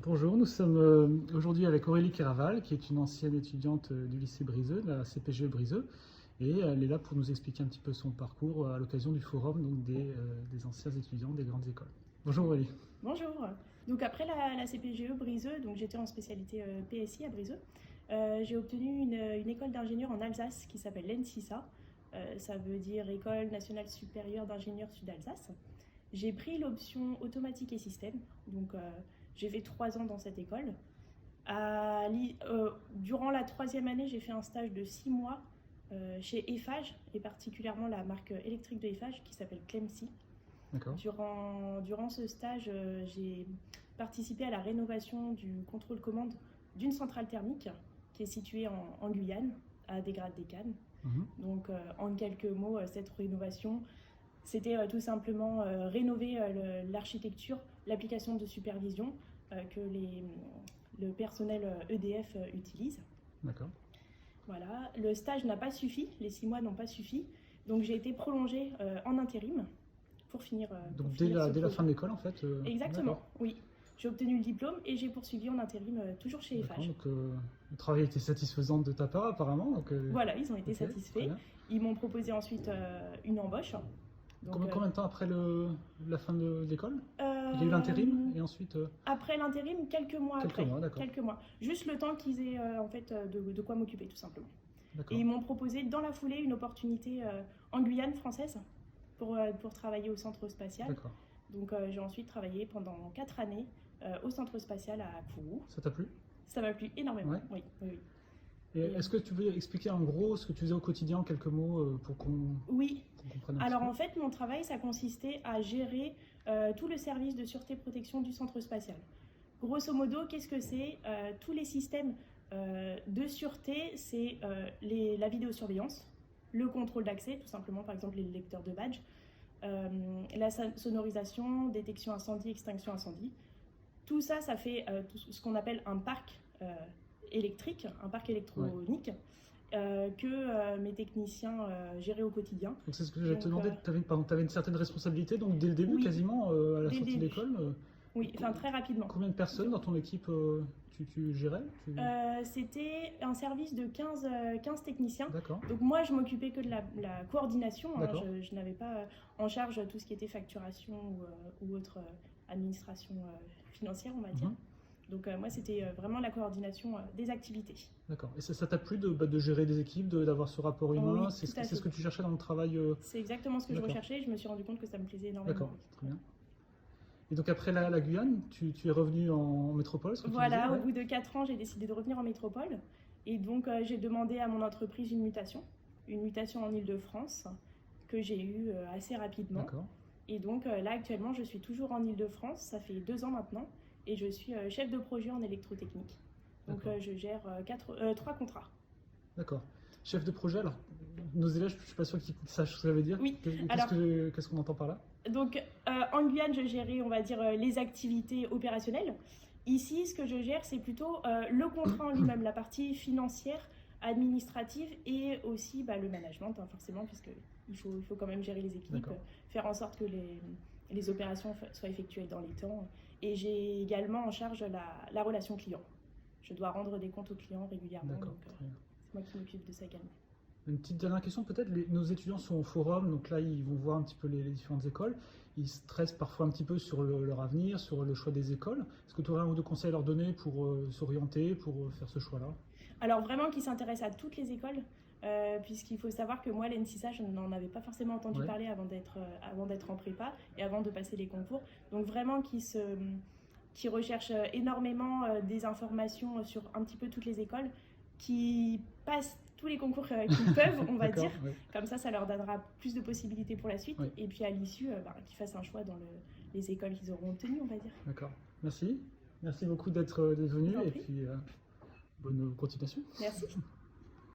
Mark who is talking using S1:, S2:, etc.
S1: Bonjour, nous sommes aujourd'hui avec Aurélie Keraval, qui est une ancienne étudiante du lycée Briseux, de la CPGE Briseux, et elle est là pour nous expliquer un petit peu son parcours à l'occasion du forum donc des anciens étudiants des grandes écoles. Bonjour Aurélie.
S2: Bonjour. Donc après la CPGE Briseux, donc j'étais en spécialité PSI à Briseux, j'ai obtenu une école d'ingénieur en Alsace qui s'appelle l'ENSISA. Ça veut dire École nationale supérieure d'ingénieurs Sud-Alsace. J'ai pris l'option automatique et système, donc j'ai fait 3 ans dans cette école. Durant la 3e année, j'ai fait un stage de 6 mois chez Eiffage, et particulièrement la marque électrique de Eiffage qui s'appelle Clemcy. Durant ce stage, j'ai participé à la rénovation du contrôle-commande d'une centrale thermique qui est située en Guyane, à Desgrades-des-Cannes. Donc, en quelques mots, cette rénovation, c'était tout simplement rénover l'architecture, l'application de supervision que le personnel EDF utilise.
S1: D'accord.
S2: Voilà. Le stage n'a pas suffi, les 6 mois n'ont pas suffi, donc j'ai été prolongée en intérim pour finir.
S1: Donc dès la fin de l'école en fait.
S2: Exactement, oui. J'ai obtenu le diplôme et j'ai poursuivi en intérim toujours chez Eiffage.
S1: Donc le travail était satisfaisant de ta part apparemment. Donc,
S2: voilà, ils ont été satisfaits. Ils m'ont proposé ensuite une embauche.
S1: Donc, combien de temps après la fin de l'école il y a eu l'intérim et ensuite.
S2: Après l'intérim, quelques mois après.
S1: Quelques
S2: mois. Juste le temps qu'ils aient en fait de quoi m'occuper tout simplement. Et ils m'ont proposé dans la foulée une opportunité en Guyane française pour travailler au centre spatial. Donc j'ai ensuite travaillé pendant 4 années au centre spatial à Kourou.
S1: Ça t'a plu?
S2: Ça m'a plu énormément, oui.
S1: Et est-ce que tu veux expliquer en gros ce que tu faisais au quotidien en quelques mots pour qu'on comprenne un
S2: Alors
S1: petit peu.
S2: En fait, mon travail, ça consistait à gérer tout le service de sûreté-protection du centre spatial. Grosso modo, qu'est-ce que c'est? Tous les systèmes de sûreté, c'est la vidéosurveillance, le contrôle d'accès, tout simplement, par exemple les lecteurs de badge, la sonorisation, détection incendie, extinction incendie. Tout ça, ça fait ce qu'on appelle un parc électrique, un parc électronique que mes techniciens géraient au quotidien.
S1: Donc c'est ce que je te demandais, tu avais une certaine responsabilité, donc dès le début quasiment à la sortie de l'école.
S2: Oui, enfin très rapidement.
S1: Combien de personnes dans ton équipe tu gérais
S2: C'était un service de 15 techniciens.
S1: D'accord.
S2: Donc moi, je m'occupais que de la coordination. Je n'avais pas en charge tout ce qui était facturation ou autre administration financière, on va dire. Donc moi, c'était vraiment la coordination des activités. D'accord.
S1: Et ça t'a plu de gérer des équipes, d'avoir ce rapport humain?
S2: Oui,
S1: c'est ce que tu cherchais dans le travail
S2: C'est exactement ce que je recherchais. Je me suis rendu compte que ça me plaisait énormément.
S1: D'accord, très bien. Et donc après la Guyane, tu es revenu en métropole?
S2: Voilà, au bout de 4 ans, j'ai décidé de revenir en métropole. Et donc j'ai demandé à mon entreprise une mutation en Île-de-France, que j'ai eue assez rapidement. Et donc là, actuellement, je suis toujours en Île-de-France, ça fait 2 ans maintenant, et je suis chef de projet en électrotechnique. Donc je gère 3 contrats. D'accord.
S1: Chef de projet, alors nos élèves, je ne suis pas sûr qu'ils sachent ce que ça veut dire.
S2: Oui.
S1: Qu'est-ce qu'on entend par là?
S2: Donc en Guyane, je gérais, on va dire, les activités opérationnelles. Ici, ce que je gère, c'est plutôt le contrat en lui-même, la partie financière, administrative et aussi le management, forcément, puisqu'il faut quand même gérer les équipes, faire en sorte que les opérations soient effectuées dans les temps. Et j'ai également en charge la relation client. Je dois rendre des comptes aux clients régulièrement, donc c'est moi qui m'occupe de ça également.
S1: Une petite dernière question peut-être, nos étudiants sont au forum, donc là ils vont voir un petit peu les différentes écoles, ils stressent parfois un petit peu sur leur avenir, sur le choix des écoles. Est-ce que tu aurais un ou deux conseils à leur donner pour s'orienter, pour faire ce choix-là?
S2: Alors vraiment qu'ils s'intéressent à toutes les écoles, puisqu'il faut savoir que moi l'ENSISA, je n'en avais pas forcément entendu parler avant d'être en prépa et avant de passer les concours. Donc vraiment qu'ils recherchent énormément des informations sur un petit peu toutes les écoles, qui passent tous les concours qu'ils peuvent, on va dire. Comme ça leur donnera plus de possibilités pour la suite. Et puis à l'issue, qu'ils fassent un choix dans les écoles qu'ils auront obtenues, on va dire.
S1: D'accord. Merci. Merci beaucoup d'être venu et puis bonne continuation.
S2: Merci.